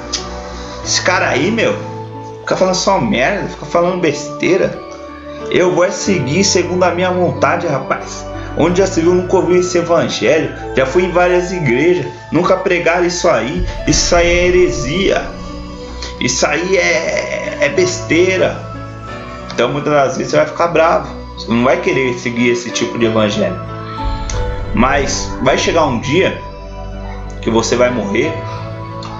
esse cara aí, meu, fica falando só merda, fica falando besteira. Eu vou seguir segundo a minha vontade, rapaz. Onde já se viu, nunca ouviu esse evangelho. Já fui em várias igrejas, nunca pregaram isso aí. Isso aí é heresia. Isso aí é besteira. Então muitas das vezes você vai ficar bravo. Você não vai querer seguir esse tipo de evangelho. Mas vai chegar um dia que você vai morrer,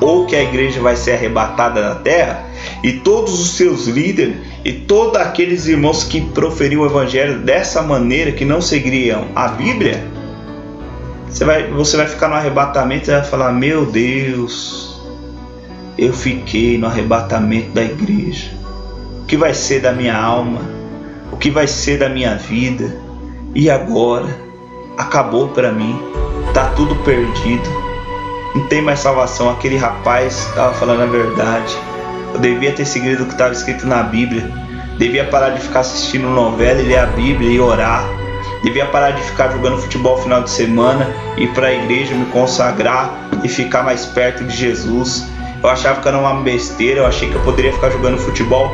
ou que a igreja vai ser arrebatada da terra, e todos os seus líderes e todos aqueles irmãos que proferiam o evangelho dessa maneira, que não seguiriam a Bíblia, você vai ficar no arrebatamento e vai falar: meu Deus, eu fiquei no arrebatamento da igreja. O que vai ser da minha alma? O que vai ser da minha vida? E agora? Acabou para mim, tá tudo perdido, não tem mais salvação. Aquele rapaz estava falando a verdade. Eu devia ter seguido o que estava escrito na Bíblia. Devia parar de ficar assistindo novela e ler a Bíblia e orar. Devia parar de ficar jogando futebol no final de semana, ir para a igreja, me consagrar e ficar mais perto de Jesus. Eu achava que era uma besteira, eu achei que eu poderia ficar jogando futebol.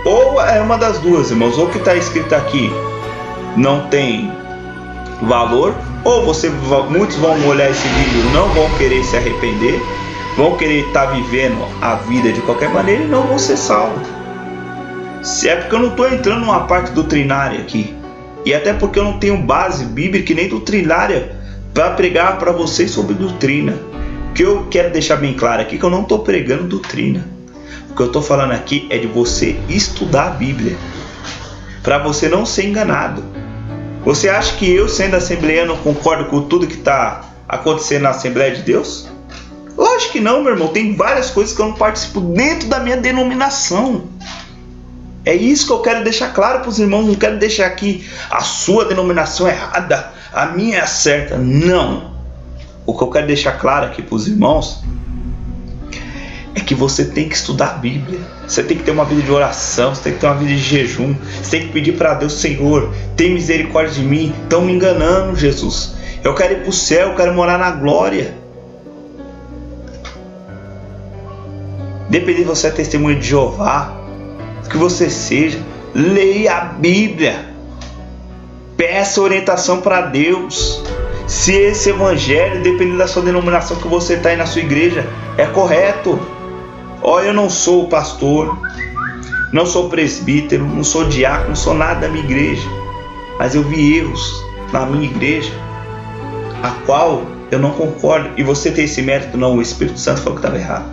Ou é uma das duas, irmãos, ou o que está escrito aqui não tem valor, ou muitos vão olhar esse vídeo, não vão querer se arrepender, vão querer estar vivendo a vida de qualquer maneira e não vão ser salvos. Se é porque eu não estou entrando numa parte doutrinária aqui, e até porque eu não tenho base bíblica e nem doutrinária para pregar para vocês sobre doutrina. O que eu quero deixar bem claro aqui é que eu não estou pregando doutrina. O que eu estou falando aqui é de você estudar a Bíblia, para você não ser enganado. Você acha que eu, sendo assembleano, concordo com tudo que está acontecendo na Assembleia de Deus? Lógico que não, meu irmão. Tem várias coisas que eu não participo dentro da minha denominação. É isso que eu quero deixar claro para os irmãos. Não quero deixar aqui a sua denominação errada, a minha é a certa. Não. O que eu quero deixar claro aqui para os irmãos é que você tem que estudar a Bíblia. Você tem que ter uma vida de oração, você tem que ter uma vida de jejum. Você tem que pedir para Deus: Senhor, tem misericórdia de mim. Estão me enganando, Jesus. Eu quero ir para o céu, eu quero morar na glória. Dependendo de você é testemunha de Jeová, que você seja, leia a Bíblia. Peça orientação para Deus. Se esse evangelho, dependendo da sua denominação que você está aí na sua igreja, é correto. Eu não sou pastor, não sou presbítero, não sou diácono, não sou nada da minha igreja, mas eu vi erros na minha igreja, a qual eu não concordo, e você tem esse mérito? Não, o Espírito Santo falou que estava errado.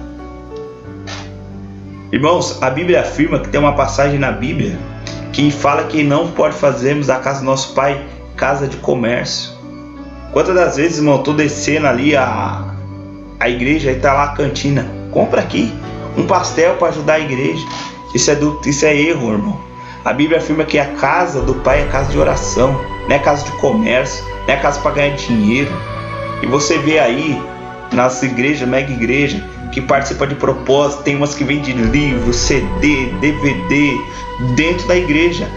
Irmãos, a Bíblia afirma que tem uma passagem na Bíblia que fala que não pode fazermos a casa do nosso Pai casa de comércio. Quantas das vezes, irmão, eu estou descendo ali a igreja e está lá a cantina. Compra aqui um pastel para ajudar a igreja. Isso é erro, irmão. A Bíblia afirma que a casa do Pai é casa de oração, não é casa de comércio, não é casa para ganhar dinheiro. E você vê aí nas igrejas, mega igreja, que participa de propósito, tem umas que vendem livro, CD, DVD dentro da igreja.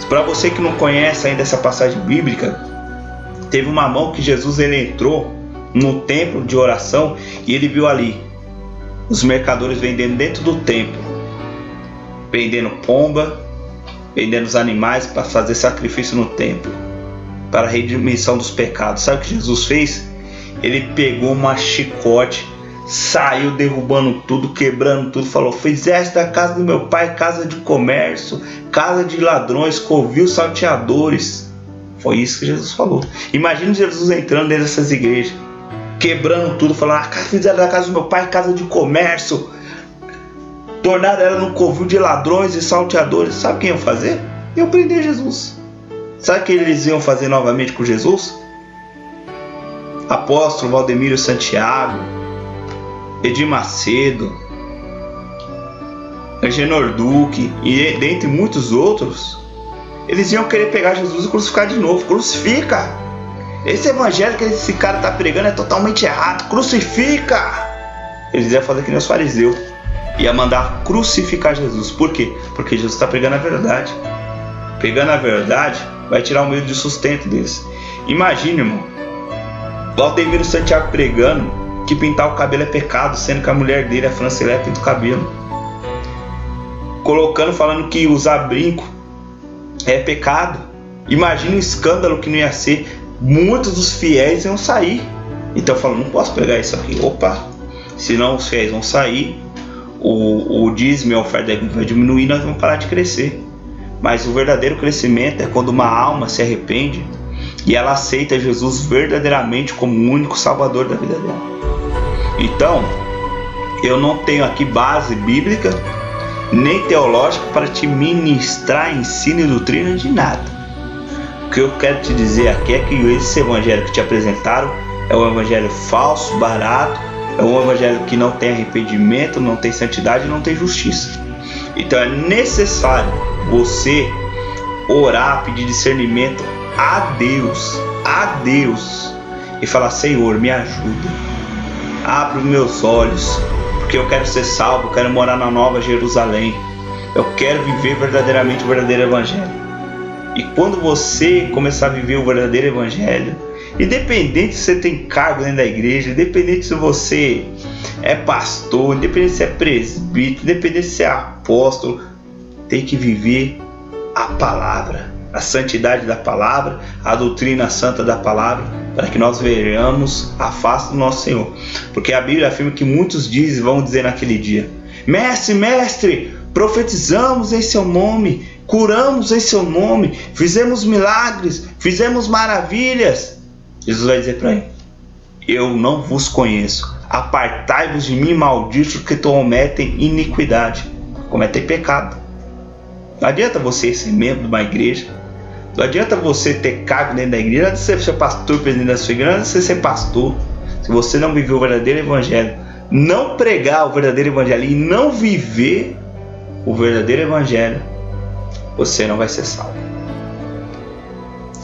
Para você que não conhece ainda essa passagem bíblica, teve uma mão que Jesus ele entrou no templo de oração e ele viu ali os mercadores vendendo dentro do templo, vendendo pomba, vendendo os animais para fazer sacrifício no templo, para a redimissão dos pecados. Sabe o que Jesus fez? Ele pegou uma chicote, saiu derrubando tudo, quebrando tudo, falou: fizeste a casa do meu pai casa de comércio, casa de ladrões, covil salteadores. Foi isso que Jesus falou. Imagina Jesus entrando dentro dessas igrejas, quebrando tudo, falando: fizeram da casa do meu pai casa de comércio, tornaram ela num covil de ladrões e salteadores. Sabe o que iam fazer? Iam prender Jesus. Sabe o que eles iam fazer novamente com Jesus? Apóstolo Valdemiro Santiago, Edir Macedo, Agenor Duque e dentre muitos outros, eles iam querer pegar Jesus e crucificar de novo. Crucifica! Esse evangelho que esse cara está pregando é totalmente errado. Crucifica! Eles iam fazer que nem os fariseus, ia mandar crucificar Jesus. Por quê? Porque Jesus está pregando a verdade. Pregando a verdade vai tirar o meio de sustento deles. Imagine, irmão, Valdemiro Santiago pregando que pintar o cabelo é pecado, sendo que a mulher dele, a Francilé, pinta o cabelo. Falando que usar brinco é pecado. Imagina o escândalo que não ia ser. Muitos dos fiéis iam sair. Então eu falo: não posso pregar isso aqui. Senão os fiéis vão sair, o dízimo e a oferta da igreja vai diminuir, nós vamos parar de crescer. Mas o verdadeiro crescimento é quando uma alma se arrepende e ela aceita Jesus verdadeiramente como o único salvador da vida dela. Então, eu não tenho aqui base bíblica nem teológica para te ministrar ensino e doutrina de nada. O que eu quero te dizer aqui é que esse evangelho que te apresentaram é um evangelho falso, barato, é um evangelho que não tem arrependimento, não tem santidade, não tem justiça. Então é necessário você orar, pedir discernimento a Deus, e falar: Senhor, me ajuda, abre os meus olhos, porque eu quero ser salvo, eu quero morar na Nova Jerusalém, Eu quero viver verdadeiramente o verdadeiro evangelho. E quando você começar a viver o verdadeiro evangelho, independente se você tem cargo dentro da igreja, independente se você é pastor, independente se é presbítero, independente se é apóstolo, tem que viver a palavra, a santidade da palavra, a doutrina santa da palavra, para que nós vejamos a face do nosso Senhor. Porque a Bíblia afirma que muitos vão dizer naquele dia: Mestre, mestre, profetizamos em seu nome, curamos em seu nome, fizemos milagres, fizemos maravilhas. Jesus vai dizer para ele: eu não vos conheço, apartai-vos de mim, malditos, que cometem iniquidade, cometem pecado. Não adianta você ser membro de uma igreja, não adianta você ter cargo dentro da igreja, não adianta você ser pastor, presidente da sua igreja, não adianta você ser pastor, se você não viver o verdadeiro evangelho, não pregar o verdadeiro evangelho e não viver o verdadeiro evangelho, você não vai ser salvo.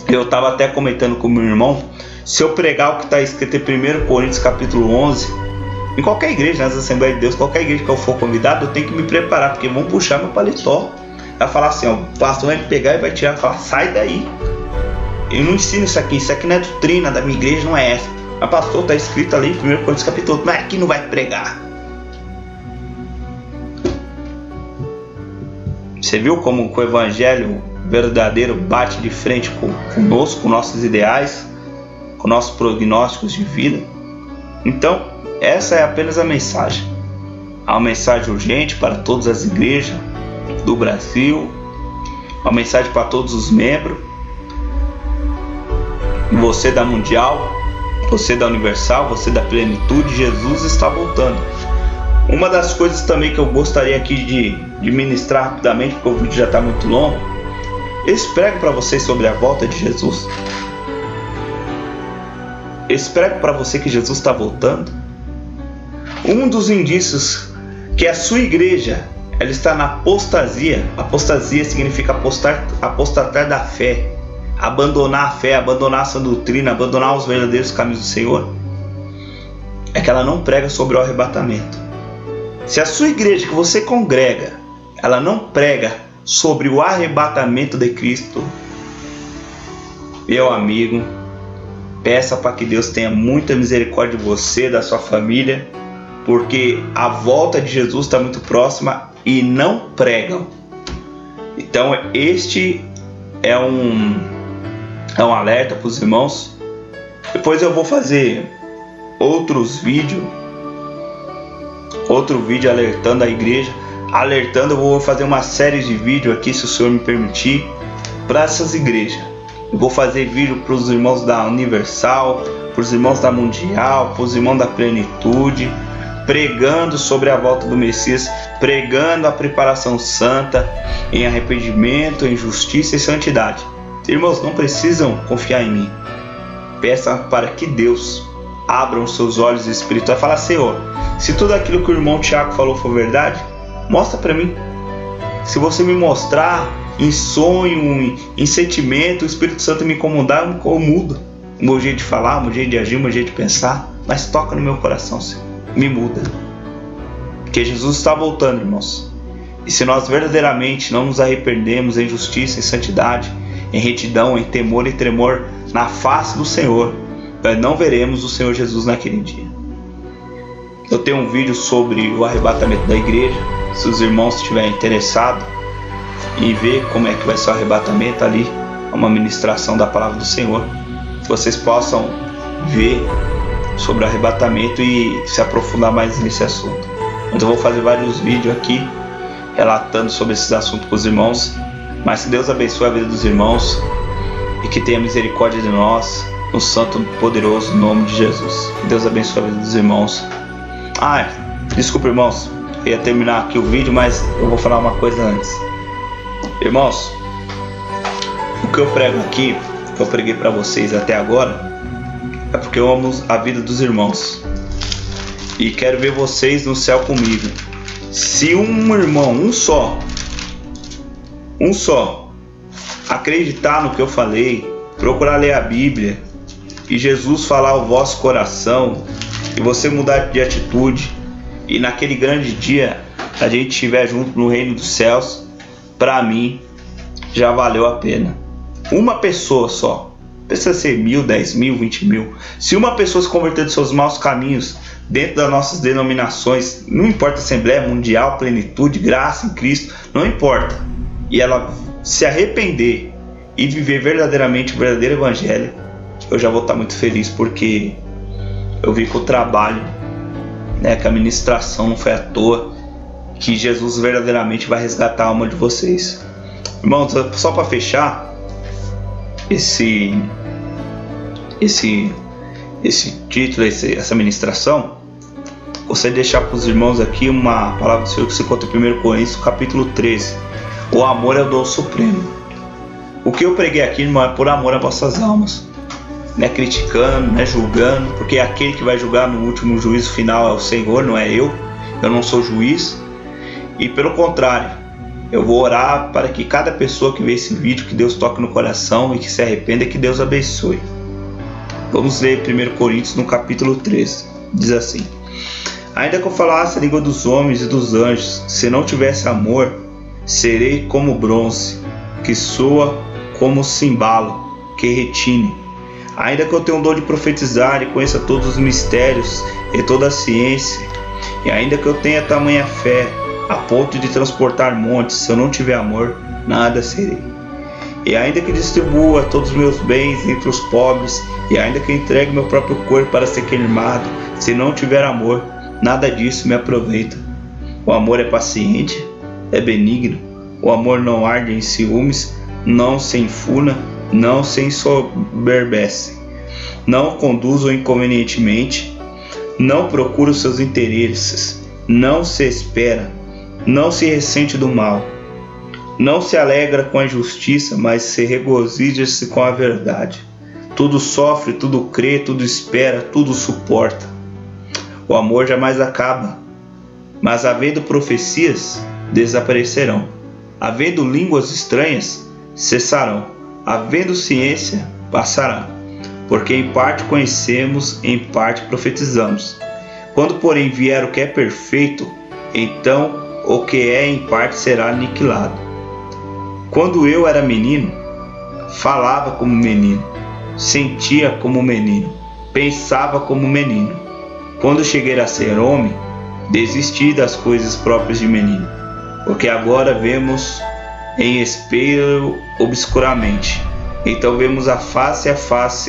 Eu estava até comentando com o meu irmão, se eu pregar o que está escrito em 1 Coríntios capítulo 11, em qualquer igreja, nas Assembleias de Deus, qualquer igreja que eu for convidado, eu tenho que me preparar, porque vão puxar meu paletó. Vai falar assim, ó, o pastor vai me pegar e vai tirar, vai falar: sai daí, eu não ensino isso aqui não é doutrina da minha igreja, não é essa. Mas pastor, está escrito ali em 1 Coríntios capítulo 11, mas aqui não vai pregar. Você viu como o evangelho verdadeiro bate de frente conosco, com nossos ideais, com nossos prognósticos de vida? Então, essa é apenas a mensagem. Há uma mensagem urgente para todas as igrejas do Brasil, uma mensagem para todos os membros, você da Mundial, você da Universal, você da Plenitude. Jesus está voltando. Uma das coisas também que eu gostaria aqui de ministrar rapidamente, porque o vídeo já está muito longo, eu prego para vocês sobre a volta de Jesus. Eu prego para você que Jesus está voltando. Um dos indícios que a sua igreja ela está na apostasia. Apostasia significa apostatar da fé, abandonar a fé, abandonar a sã doutrina, abandonar os verdadeiros caminhos do Senhor. É que ela não prega sobre o arrebatamento. Se a sua igreja que você congrega, ela não prega sobre o arrebatamento de Cristo, meu amigo, peça para que Deus tenha muita misericórdia de você, da sua família, porque a volta de Jesus está muito próxima e não pregam. Então este é um alerta para os irmãos. Depois eu vou fazer outro vídeo alertando a igreja, eu vou fazer uma série de vídeos aqui, se o Senhor me permitir, para essas igrejas. Eu vou fazer vídeo para os irmãos da Universal, para os irmãos da Mundial, para os irmãos da Plenitude, pregando sobre a volta do Messias, pregando a preparação santa em arrependimento, em justiça e santidade. Irmãos, não precisam confiar em mim. Peça para que Deus abra os seus olhos espirituais e fala: Senhor, se tudo aquilo que o irmão Tiago falou for verdade, mostra para mim. Se você me mostrar em sonho, em sentimento, o Espírito Santo me incomodar, eu mudo o meu jeito de falar, o meu jeito de agir, o meu jeito de pensar, mas toca no meu coração, Senhor, me muda. Porque Jesus está voltando, irmãos. E se nós verdadeiramente não nos arrependemos em justiça, em santidade, em retidão, em temor e tremor na face do Senhor, nós não veremos o Senhor Jesus naquele dia. Eu tenho um vídeo sobre o arrebatamento da igreja. Se os irmãos estiverem interessados em ver como é que vai ser o arrebatamento, ali uma ministração da palavra do Senhor, que vocês possam ver sobre o arrebatamento e se aprofundar mais nesse assunto. Mas eu vou fazer vários vídeos aqui relatando sobre esses assuntos para os irmãos. Mas que Deus abençoe a vida dos irmãos e que tenha misericórdia de nós, no santo e poderoso nome de Jesus. Que Deus abençoe a vida dos irmãos. Desculpa, irmãos, eu ia terminar aqui o vídeo, mas eu vou falar uma coisa antes. Irmãos, o que eu prego aqui, que eu preguei para vocês até agora, é porque eu amo a vida dos irmãos e quero ver vocês no céu comigo. Se um irmão, um só, acreditar no que eu falei, procurar ler a Bíblia e Jesus falar ao vosso coração, e você mudar de atitude, e naquele grande dia a gente estiver junto no reino dos céus, para mim já valeu a pena. Uma pessoa só, precisa ser 1.000, 10.000, 20.000. Se uma pessoa se converter dos seus maus caminhos dentro das nossas denominações, não importa Assembleia Mundial, Plenitude, Graça em Cristo, não importa, e ela se arrepender e viver verdadeiramente o verdadeiro evangelho, eu já vou estar muito feliz, porque eu vi que o trabalho, que a ministração não foi à toa, que Jesus verdadeiramente vai resgatar a alma de vocês. Irmãos, só para fechar esse título, essa ministração, gostaria de deixar para os irmãos aqui uma palavra do Senhor que se encontra em 1 Coríntios, capítulo 13. O amor é o dom supremo. O que eu preguei aqui, irmão, é por amor às vossas almas. Não é criticando, não é julgando, porque aquele que vai julgar no último juízo final é o Senhor, não é eu. Eu não sou juiz. E pelo contrário, eu vou orar para que cada pessoa que vê esse vídeo, que Deus toque no coração e que se arrependa, que Deus abençoe. Vamos ler 1 Coríntios no capítulo 13. Diz assim: ainda que eu falasse a língua dos homens e dos anjos, se não tivesse amor, serei como bronze, que soa como cimbalo, que retine. Ainda que eu tenha um dom de profetizar e conheça todos os mistérios e toda a ciência, e ainda que eu tenha tamanha fé, a ponto de transportar montes, se eu não tiver amor, nada serei. E ainda que distribua todos os meus bens entre os pobres, e ainda que entregue meu próprio corpo para ser queimado, se não tiver amor, nada disso me aproveita. O amor é paciente, é benigno, o amor não arde em ciúmes, não se enfuna, não se ensoberbece, não conduz inconvenientemente, não procura os seus interesses, não se espera, não se ressente do mal, não se alegra com a injustiça, mas se regozija-se com a verdade. Tudo sofre, tudo crê, tudo espera, tudo suporta. O amor jamais acaba, mas havendo profecias, desaparecerão. Havendo línguas estranhas, cessarão. Havendo ciência, passará. Porque em parte conhecemos, em parte profetizamos. Quando, porém, vier o que é perfeito, então o que é em parte será aniquilado. Quando eu era menino, falava como menino, sentia como menino, pensava como menino. Quando cheguei a ser homem, desisti das coisas próprias de menino, porque agora vemos em espelho obscuramente, então vemos a face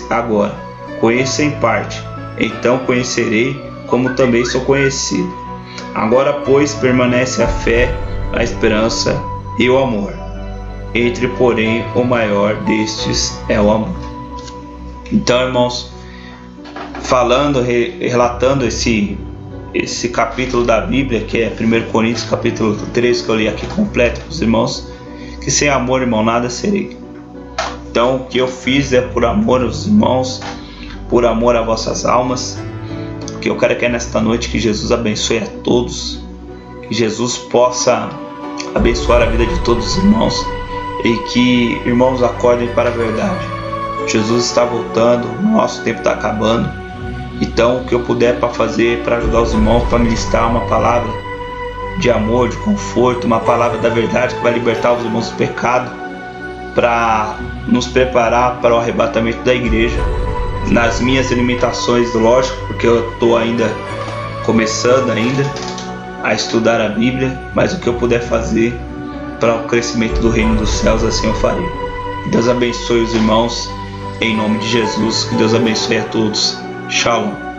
agora. Conheço em parte, então conhecerei como também sou conhecido. Agora, pois, permanece a fé, a esperança e o amor. Entre, porém, o maior destes é o amor. Então, irmãos, relatando esse capítulo da Bíblia, que é 1 Coríntios capítulo 13, que eu li aqui completo para os irmãos, que sem amor, irmão, nada serei. Então, o que eu fiz é por amor aos irmãos, por amor a vossas almas. Que eu quero que nesta noite que Jesus abençoe a todos, que Jesus possa abençoar a vida de todos os irmãos e que irmãos acordem para a verdade. Jesus está voltando, nosso tempo está acabando. Então, o que eu puder para fazer, para ajudar os irmãos, para ministrar uma palavra de amor, de conforto, uma palavra da verdade que vai libertar os irmãos do pecado, para nos preparar para o arrebatamento da igreja. Nas minhas limitações, lógico, porque eu estou ainda começando a estudar a Bíblia, mas o que eu puder fazer para o crescimento do reino dos céus, assim eu farei. Que Deus abençoe os irmãos, em nome de Jesus, que Deus abençoe a todos. Shalom.